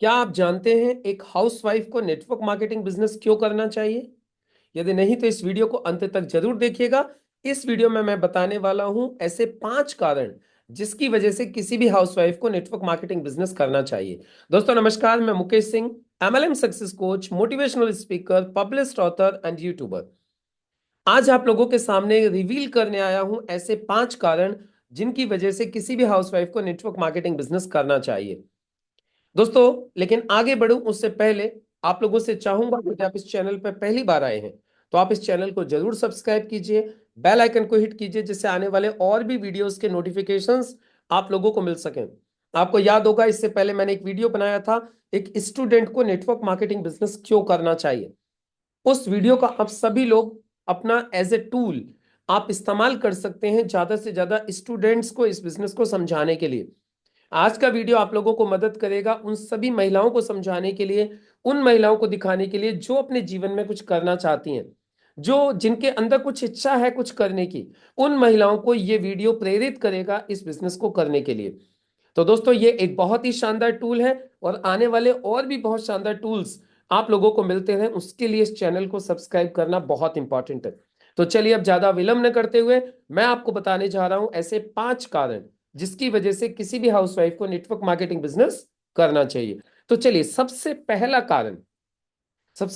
क्या आप जानते हैं एक हाउसवाइफ को नेटवर्क मार्केटिंग बिजनेस क्यों करना चाहिए? यदि नहीं तो इस वीडियो को अंत तक जरूर देखिएगा। इस वीडियो में मैं बताने वाला हूं ऐसे 5 कारण जिसकी वजह से किसी भी हाउसवाइफ को नेटवर्क मार्केटिंग बिजनेस करना चाहिए। दोस्तों नमस्कार, मैं Mukesh Singh, MLM success coach, motivational speaker, published author and YouTuber. आज आप लोगों के सामने रिवील करने आया हूं ऐसे 5 कारण जिनकी वजह से किसी भी हाउसवाइफ को नेटवर्क मार्केटिंग बिजनेस करना चाहिए। दोस्तों, लेकिन आगे बढ़ूं उससे पहले आप लोगों से चाहूंगा कि यदि आप इस चैनल पर पहली बार आए हैं तो आप इस चैनल को जरूर सब्सक्राइब कीजिए, बेल आइकन को हिट कीजिए जिससे आने वाले और भी वीडियोस के नोटिफिकेशंस आप लोगों को मिल सकें। आपको याद होगा इससे पहले मैंने एक वीडियो बनाया था, एक स्टूडेंट को नेटवर्क मार्केटिंग बिजनेस क्यों करना चाहिए। उस वीडियो का आप सभी लोग अपना एज ए टूल आप इस्तेमाल कर सकते हैं ज्यादा से ज्यादा स्टूडेंट्स को इस बिजनेस को समझाने के लिए। आज का वीडियो आप लोगों को मदद करेगा उन सभी महिलाओं को समझाने के लिए, उन महिलाओं को दिखाने के लिए जो अपने जीवन में कुछ करना चाहती हैं, जो जिनके अंदर कुछ इच्छा है कुछ करने की। उन महिलाओं को ये वीडियो प्रेरित करेगा इस बिजनेस को करने के लिए। तो दोस्तों, ये एक बहुत ही शानदार टूल है और आने वाले और भी बहुत शानदार टूल्स आप लोगों को मिलते हैं, उसके लिए इस चैनल को सब्सक्राइब करना बहुत इंपॉर्टेंट है। तो चलिए अब ज्यादा विलंब न करते हुए मैं आपको बताने जा रहा हूं ऐसे 5 कारण जिसकी वजह से किसी भी हाउसवाइफ को नेटवर्क मार्केटिंग बिजनेस करना चाहिए। तो चलिए, सबसे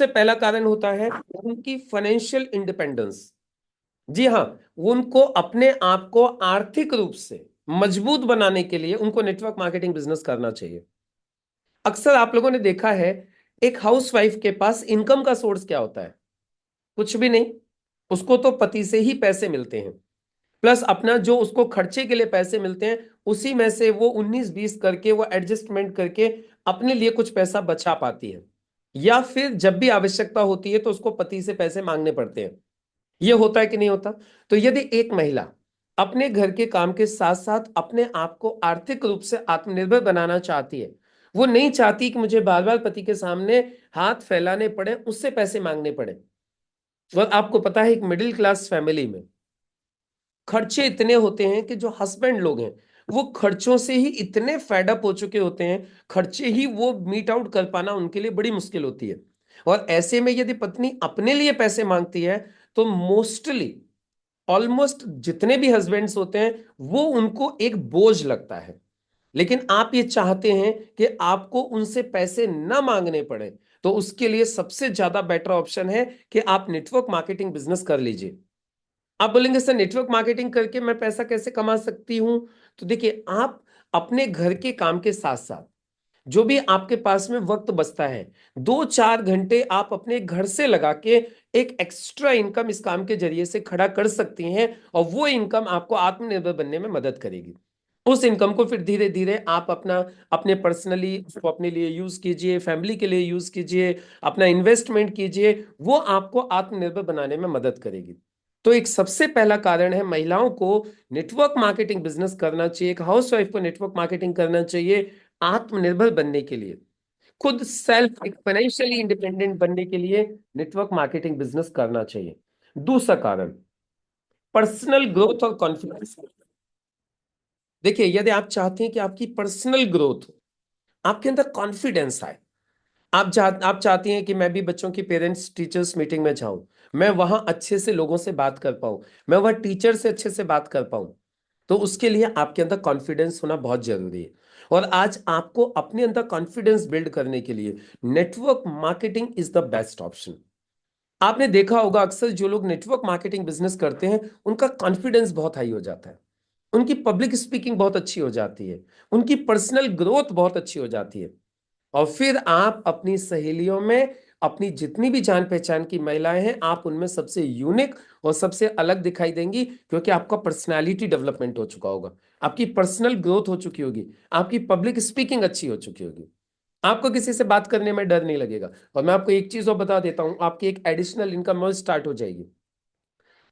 पहला कारण होता है उनकी फाइनेंशियल इंडिपेंडेंस। जी हाँ, उनको अपने आप को आर्थिक रूप से मजबूत बनाने के लिए उनको नेटवर्क मार्केटिंग बिजनेस करना चाहिए। अक्सर आप लोगों ने देखा है एक हाउसवाइफ के पास इनकम का सोर्स क्या होता है? कुछ भी नहीं। उसको तो पति से ही पैसे मिलते हैं, प्लस अपना जो उसको खर्चे के लिए पैसे मिलते हैं उसी में से वो 19-20 करके वो एडजस्टमेंट करके अपने लिए कुछ पैसा बचा पाती है। या फिर जब भी आवश्यकता होती है तो उसको पति से पैसे मांगने पड़ते हैं। ये होता है कि नहीं होता? तो यदि एक महिला अपने घर के काम के साथ साथ अपने आप को आर्थिक रूप से आत्मनिर्भर बनाना चाहती है, वो नहीं चाहती कि मुझे बार बार पति के सामने हाथ फैलाने पड़े, उससे पैसे मांगने पड़े। और आपको पता है एक मिडिल क्लास फैमिली में खर्चे इतने होते हैं कि जो हस्बैंड लोग हैं वो खर्चों से ही इतने फेड अप हो चुके होते हैं, खर्चे ही वो मीट आउट कर पाना उनके लिए बड़ी मुश्किल होती है। और ऐसे में यदि पत्नी अपने लिए पैसे मांगती है तो मोस्टली ऑलमोस्ट जितने भी हस्बैंड्स होते हैं वो उनको एक बोझ लगता है। लेकिन आप ये चाहते हैं कि आपको उनसे पैसे न मांगने पड़े, तो उसके लिए सबसे ज्यादा बेटर ऑप्शन है कि आप नेटवर्क मार्केटिंग बिजनेस कर लीजिए। आप बोलेंगे सर नेटवर्क मार्केटिंग करके मैं पैसा कैसे कमा सकती हूं? तो देखिए, आप अपने घर के काम के साथ साथ जो भी आपके पास में वक्त बचता है, 2-4 घंटे आप अपने घर से लगा के एक एक्स्ट्रा इनकम इस काम के जरिए से खड़ा कर सकती हैं और वो इनकम आपको आत्मनिर्भर बनने में मदद करेगी। उस इनकम को फिर धीरे धीरे आप अपने पर्सनली उसको अपने लिए यूज कीजिए, फैमिली के लिए यूज कीजिए, अपना इन्वेस्टमेंट कीजिए, वो आपको आत्मनिर्भर बनाने में मदद करेगी। तो एक सबसे पहला कारण है महिलाओं को नेटवर्क मार्केटिंग बिजनेस करना चाहिए, एक हाउसवाइफ को नेटवर्क मार्केटिंग करना चाहिए आत्मनिर्भर बनने के लिए, खुद सेल्फ एक फाइनेंशियली इंडिपेंडेंट बनने के लिए नेटवर्क मार्केटिंग बिजनेस करना चाहिए। दूसरा कारण, पर्सनल ग्रोथ और कॉन्फिडेंस। देखिए, यदि आप चाहते हैं कि आपकी पर्सनल ग्रोथ हो, आपके अंदर कॉन्फिडेंस आए, आप चाहती हैं कि मैं भी बच्चों की पेरेंट्स टीचर्स मीटिंग में जाऊं, मैं वहां अच्छे से लोगों से बात कर पाऊं, मैं वह टीचर से अच्छे से बात कर पाऊं, तो उसके लिए आपके अंदर कॉन्फिडेंस होना बहुत जरूरी है। और आज आपको अपने अंदर कॉन्फिडेंस बिल्ड करने के लिए network marketing is the best option. आपने देखा होगा अक्सर जो लोग नेटवर्क मार्केटिंग बिजनेस करते हैं उनका कॉन्फिडेंस बहुत हाई हो जाता है, उनकी पब्लिक स्पीकिंग बहुत अच्छी हो जाती है, उनकी पर्सनल ग्रोथ बहुत अच्छी हो जाती है। और फिर आप अपनी सहेलियों में अपनी जितनी भी जान पहचान की महिलाएं हैं आप उनमें सबसे यूनिक और सबसे अलग दिखाई देंगी, क्योंकि आपका पर्सनालिटी डेवलपमेंट हो चुका होगा, आपकी पर्सनल ग्रोथ हो चुकी होगी, आपकी पब्लिक स्पीकिंग अच्छी हो चुकी होगी, आपको किसी से बात करने में डर नहीं लगेगा। और मैं आपको एक चीज और बता देता हूं, आपकी एक एडिशनल इनकम स्टार्ट हो जाएगी।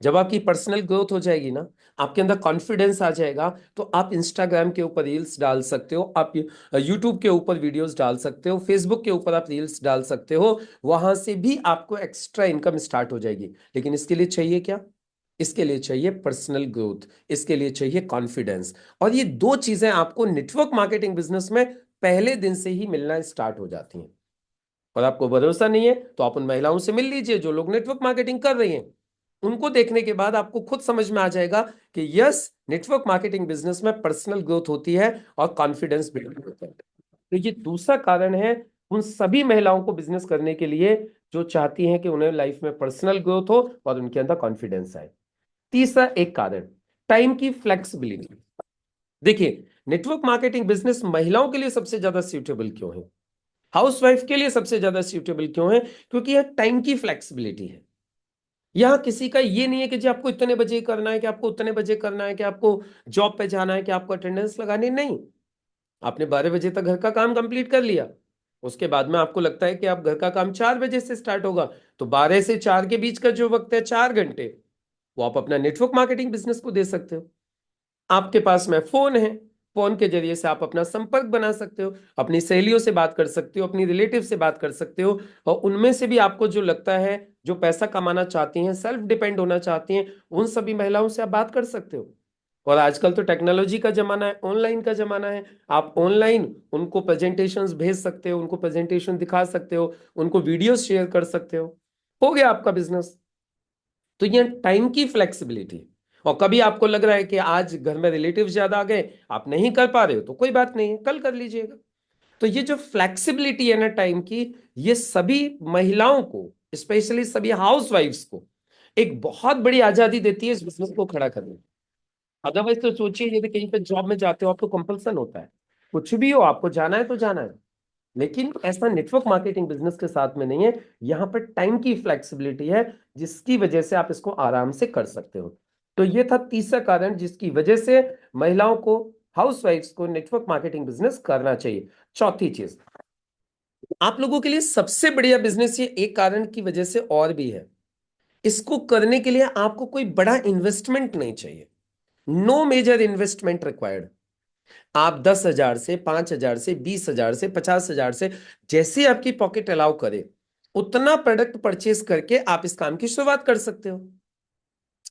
जब आपकी पर्सनल ग्रोथ हो जाएगी ना, आपके अंदर कॉन्फिडेंस आ जाएगा, तो आप इंस्टाग्राम के ऊपर रील्स डाल सकते हो, आप यूट्यूब के ऊपर वीडियोस डाल सकते हो, फेसबुक के ऊपर आप रील्स डाल सकते हो, वहां से भी आपको एक्स्ट्रा इनकम स्टार्ट हो जाएगी। लेकिन इसके लिए चाहिए क्या? इसके लिए चाहिए पर्सनल ग्रोथ, इसके लिए चाहिए कॉन्फिडेंस। और ये दो चीजें आपको नेटवर्क मार्केटिंग बिजनेस में पहले दिन से ही मिलना स्टार्ट हो जाती हैं। और आपको भरोसा नहीं है तो आप उन महिलाओं से मिल लीजिए जो लोग नेटवर्क मार्केटिंग कर रही हैं। उनको देखने के बाद आपको खुद समझ में आ जाएगा कि यस, नेटवर्क मार्केटिंग बिजनेस में पर्सनल ग्रोथ होती है और कॉन्फिडेंस बिल्ड होता है। तो ये दूसरा कारण है उन सभी महिलाओं को बिजनेस करने के लिए जो चाहती हैं कि उन्हें लाइफ में पर्सनल ग्रोथ हो और उनके अंदर कॉन्फिडेंस आए। तीसरा एक कारण, टाइम की फ्लेक्सिबिलिटी। देखिए, नेटवर्क मार्केटिंग बिजनेस महिलाओं के लिए सबसे ज्यादा सूटेबल क्यों है, हाउसवाइफ के लिए सबसे ज्यादा सूटेबल क्यों है? क्योंकि यह टाइम की फ्लेक्सिबिलिटी है। यहां किसी का ये नहीं है कि जी आपको इतने बजे करना है, कि आपको उतने बजे करना है, कि आपको जॉब पे जाना है, कि आपको अटेंडेंस लगानी नहीं। आपने 12 बजे तक घर का काम कंप्लीट कर लिया, उसके बाद में आपको लगता है कि आप घर का काम 4 बजे से स्टार्ट होगा, तो 12 से 4 के बीच का जो वक्त है 4 घंटे, वो आप अपना नेटवर्क मार्केटिंग बिजनेस को दे सकते हो। आपके पास में फोन है, फोन के जरिए से आप अपना संपर्क बना सकते हो, अपनी सहेलियों से बात कर सकते हो, अपनी रिलेटिव से बात कर सकते हो, और उनमें से भी आपको जो लगता है, जो पैसा कमाना चाहती हैं, सेल्फ डिपेंड होना चाहती हैं, उन सभी महिलाओं से आप बात कर सकते हो। और आजकल तो टेक्नोलॉजी का जमाना है, ऑनलाइन का जमाना है। आप ऑनलाइन उनको प्रेजेंटेशंस भेज सकते हो, उनको प्रेजेंटेशन दिखा सकते हो, उनको वीडियोस शेयर कर सकते हो गया आपका बिजनेस। तो ये टाइम की फ्लेक्सिबिलिटी है। और कभी आपको लग रहा है कि आज घर में रिलेटिव ज्यादा आ गए, आप नहीं कर पा रहे हो, तो कोई बात नहीं है, कल कर लीजिएगा। तो ये जो फ्लेक्सिबिलिटी है ना टाइम की, ये सभी महिलाओं को, स्पेशली सभी हाउसवाइफ्स को एक बहुत बड़ी आजादी देती है इस बिजनेस को खड़ा करने में। अदरवाइज तो सोचिए, यदि कहीं पे जॉब में जाते हो, आपको कंपल्सन होता है, कुछ भी हो आपको जाना है तो जाना है। लेकिन ऐसा नेटवर्क मार्केटिंग बिजनेस के साथ में नहीं है। यहां पर टाइम की फ्लेक्सिबिलिटी है, जिसकी वजह से आप इसको आराम से कर सकते हो। तो ये था तीसरा कारण जिसकी वजह से महिलाओं को, हाउसवाइफ्स को नेटवर्क मार्केटिंग बिजनेस करना चाहिए। चौथी चीज, आप लोगों के लिए सबसे बढ़िया बिजनेस ये एक कारण की वजह से और भी है, इसको करने के लिए आपको कोई बड़ा इन्वेस्टमेंट नहीं चाहिए। No major investment required. आप 10,000 से, 5,000 से, 20,000 से, 50,000 से, जैसे आपकी पॉकेट अलाउ करे, उतना प्रोडक्ट परचेज करके आप इस काम की शुरुआत कर सकते हो।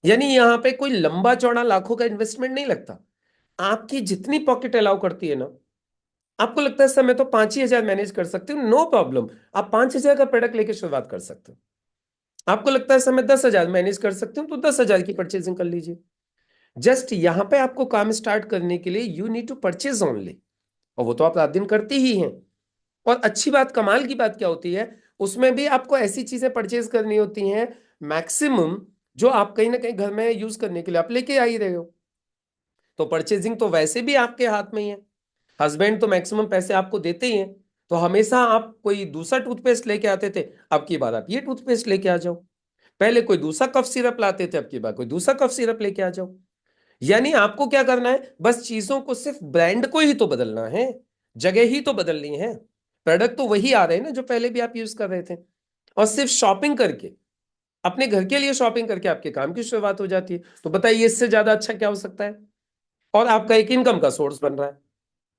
यानी यहां पे कोई लंबा चौड़ा लाखों का इन्वेस्टमेंट नहीं लगता। आपकी जितनी पॉकेट अलाउ करती है ना, आपको लगता है सर मैं तो 5 ही हजार मैनेज कर सकती हूँ, नो प्रॉब्लम। आप 5,000 का प्रोडक्ट लेके शुरुआत कर सकते हो। आपको लगता है सर मैं 10,000 मैनेज कर सकती हूँ, तो 10,000 की परचेजिंग कर लीजिए। जस्ट यहां पे आपको काम स्टार्ट करने के लिए you need to purchase only, और वो तो आप रात दिन करती ही हैं। और अच्छी बात, कमाल की बात क्या होती है, उसमें भी आपको ऐसी चीजें परचेज करनी होती हैं मैक्सिमम, जो आप कहीं ना कहीं घर में यूज करने के लिए आप लेके आ ही रहे हो। तो परचेजिंग तो वैसे भी आपके हाथ में ही है। हस्बैंड तो मैक्सिमम पैसे आपको देते ही हैं। तो हमेशा आप कोई दूसरा टूथपेस्ट लेके आते थे, अब की बार आप ये टूथपेस्ट लेके आ जाओ। पहले कोई दूसरा कफ सिरप लाते थे, अब की बार कोई दूसरा कफ सिरप लेके आ जाओ। यानी आपको क्या करना है, बस चीजों को सिर्फ ब्रांड को ही तो बदलना है, जगह ही तो बदलनी है। प्रोडक्ट तो वही आ रहे हैं ना जो पहले भी आप यूज कर रहे थे। और सिर्फ शॉपिंग करके, अपने घर के लिए शॉपिंग करके आपके काम की शुरुआत हो जाती है। तो बताइए इससे ज्यादा अच्छा क्या हो सकता है? और आपका एक इनकम का सोर्स बन रहा है।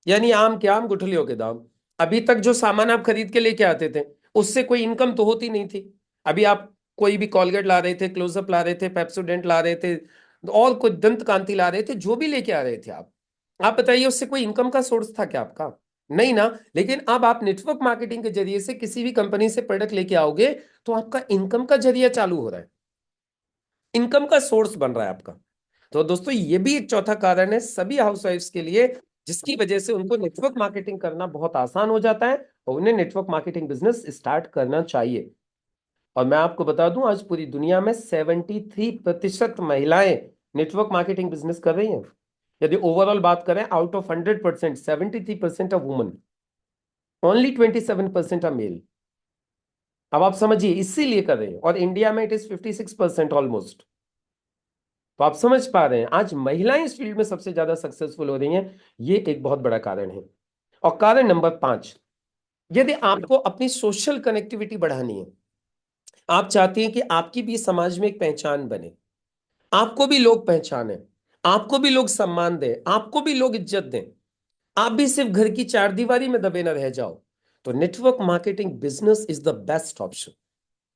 यानी आम के आम गुठलियों के दाम। अभी तक जो सामान आप खरीद के लेके आते थे, उससे कोई इनकम तो होती नहीं थी। अभी आप कोई भी कॉलगेट ला रहे थे, क्लोजअप ला रहे थे, पेप्सोडेंट ला रहे थे, और कोई दंत कांति ला रहे थे, जो भी लेके आ रहे थे आप बताइए उससे कोई इनकम का सोर्स था क्या आपका? नहीं ना। लेकिन अब आप नेटवर्क मार्केटिंग के जरिए से किसी भी कंपनी से प्रोडक्ट लेके आओगे, तो आपका इनकम का जरिया चालू हो रहा है, इनकम का सोर्स बन रहा है आपका। तो दोस्तों, ये भी एक चौथा कारण है सभी हाउसवाइफ्स के लिए, जिसकी वजह से उनको नेटवर्क मार्केटिंग करना बहुत आसान हो जाता है और उन्हें नेटवर्क मार्केटिंग बिजनेस स्टार्ट करना चाहिए। और मैं आपको बता दूं, आज पूरी दुनिया में 73% महिलाएं नेटवर्क मार्केटिंग बिजनेस कर रही हैं। यदि ओवरऑल बात करें, out of 100%, 73% of women, only 27% are male. अब आप समझिए इसीलिए कर रहे हैं, और इंडिया में इट इज 56% ऑलमोस्ट। तो आप समझ पा रहे हैं, आज महिलाएं इस फील्ड में सबसे ज्यादा सक्सेसफुल हो रही हैं। ये एक बहुत बड़ा कारण है। और कारण नंबर 5, यदि आपको अपनी सोशल कनेक्टिविटी बढ़ानी है, आप चाहती हैं कि आपकी भी समाज में एक पहचान बने, आपको भी लोग पहचाने, आपको भी लोग सम्मान दें, आपको भी लोग इज्जत दें, आप भी सिर्फ घर की चार दीवारी में दबे न रह जाओ, तो network marketing business is the best option.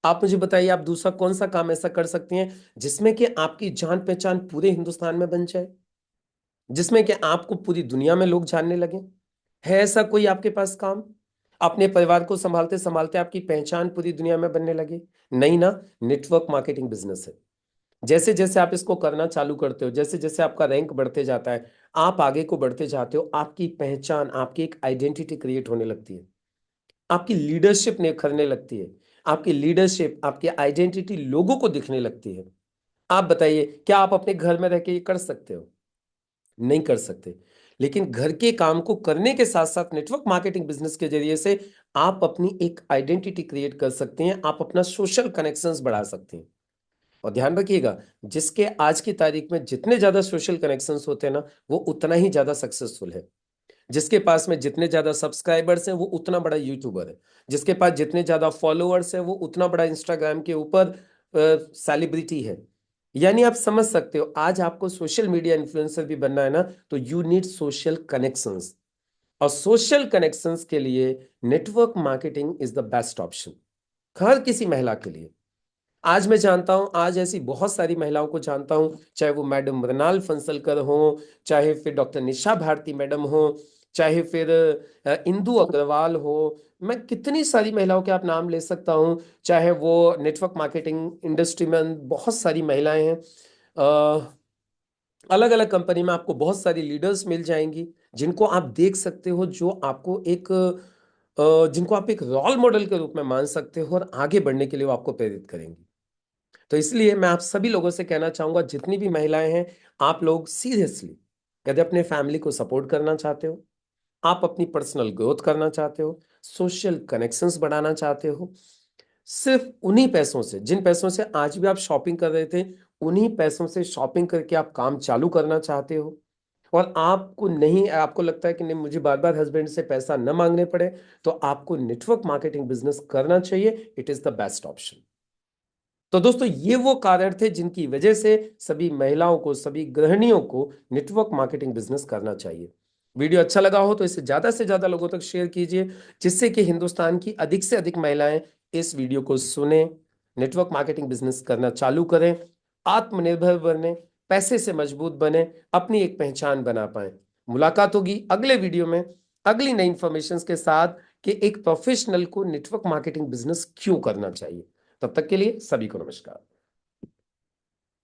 आप मुझे बताइए, आप दूसरा कौन सा काम ऐसा कर सकती हैं जिसमें कि आपकी जान पहचान पूरे हिंदुस्तान में बन जाए, जिसमें कि आपको पूरी दुनिया में लोग जानने लगे? है ऐसा कोई आपके पास काम? अपने परिवार को संभालते संभालते आपकी पहचान पूरी दुनिया में बनने लगे? नहीं ना। नेटवर्क मार्केटिंग बिजनेस है। जैसे जैसे आप इसको करना चालू करते हो, जैसे जैसे आपका रैंक बढ़ते जाता है, आप आगे को बढ़ते जाते हो, आपकी पहचान, आपकी एक आइडेंटिटी क्रिएट होने लगती है, आपकी लीडरशिप निखरने लगती है, आपकी लीडरशिप, आपकी आइडेंटिटी लोगों को दिखने लगती है। आप बताइए, क्या आप अपने घर में रह के ये कर सकते हो? नहीं कर सकते। लेकिन घर के काम को करने के साथ साथ नेटवर्क मार्केटिंग बिजनेस के जरिए से आप अपनी एक आइडेंटिटी क्रिएट कर सकते हैं, आप अपना सोशल कनेक्शंस बढ़ा सकते हैं। और ध्यान रखिएगा, जिसके आज की तारीख में जितने ज्यादा सोशल कनेक्शंस होते हैं ना, वो उतना ही ज्यादा सक्सेसफुल है। जिसके पास में जितने ज्यादा सब्सक्राइबर्स हैं, वो उतना बड़ा यूट्यूबर है। जिसके पास जितने ज्यादा फॉलोअर्स हैं, वो उतना बड़ा इंस्टाग्राम के ऊपर सेलिब्रिटी है। यानी आप समझ सकते हो, आज आपको सोशल मीडिया इन्फ्लुएंसर भी बनना है ना, तो यू नीड सोशल कनेक्शंस। और सोशल कनेक्शंस के लिए network marketing is the best option, हर किसी महिला के लिए। आज मैं जानता हूं, आज ऐसी बहुत सारी महिलाओं को जानता हूं, चाहे वो मैडम मृणाल फंसलकर हो, चाहे फिर डॉक्टर निशा भारती मैडम हो, चाहे फिर इंदु अग्रवाल हो। मैं कितनी सारी महिलाओं के आप नाम ले सकता हूं, चाहे वो नेटवर्क मार्केटिंग इंडस्ट्री में बहुत सारी महिलाएं हैं। अलग अलग कंपनी में आपको बहुत सारी लीडर्स मिल जाएंगी, जिनको आप देख सकते हो, जो आपको एक जिनको आप एक रोल मॉडल के रूप में मान सकते हो, और आगे बढ़ने के लिए वो आपको प्रेरित करेंगी। तो इसलिए मैं आप सभी लोगों से कहना चाहूंगा, जितनी भी महिलाएं हैं, आप लोग सीरियसली, यदि अपने फैमिली को सपोर्ट करना चाहते हो, आप अपनी पर्सनल ग्रोथ करना चाहते हो, सोशल कनेक्शंस बढ़ाना चाहते हो, सिर्फ उन्हीं पैसों से, जिन पैसों से आज भी आप शॉपिंग कर रहे थे, उन्हीं पैसों से शॉपिंग करके आप काम चालू करना चाहते हो, और आपको नहीं, आपको लगता है कि नहीं, मुझे बार बार हस्बैंड से पैसा न मांगने पड़े, तो आपको नेटवर्क मार्केटिंग बिजनेस करना चाहिए। It is the best option. तो दोस्तों, ये वो कारण थे जिनकी वजह से सभी महिलाओं को, सभी गृहिणियों को नेटवर्क मार्केटिंग बिजनेस करना चाहिए। वीडियो अच्छा लगा हो तो इसे ज्यादा से ज्यादा लोगों तक शेयर कीजिए, जिससे कि हिंदुस्तान की अधिक से अधिक महिलाएं इस वीडियो को सुने, नेटवर्क मार्केटिंग बिजनेस करना चालू करें, आत्मनिर्भर बने, पैसे से मजबूत बने, अपनी एक पहचान बना पाए। मुलाकात होगी अगले वीडियो में अगली नई इंफॉर्मेशन के साथ, कि एक प्रोफेशनल को नेटवर्क मार्केटिंग बिजनेस क्यों करना चाहिए। तब तक के लिए सभी को नमस्कार।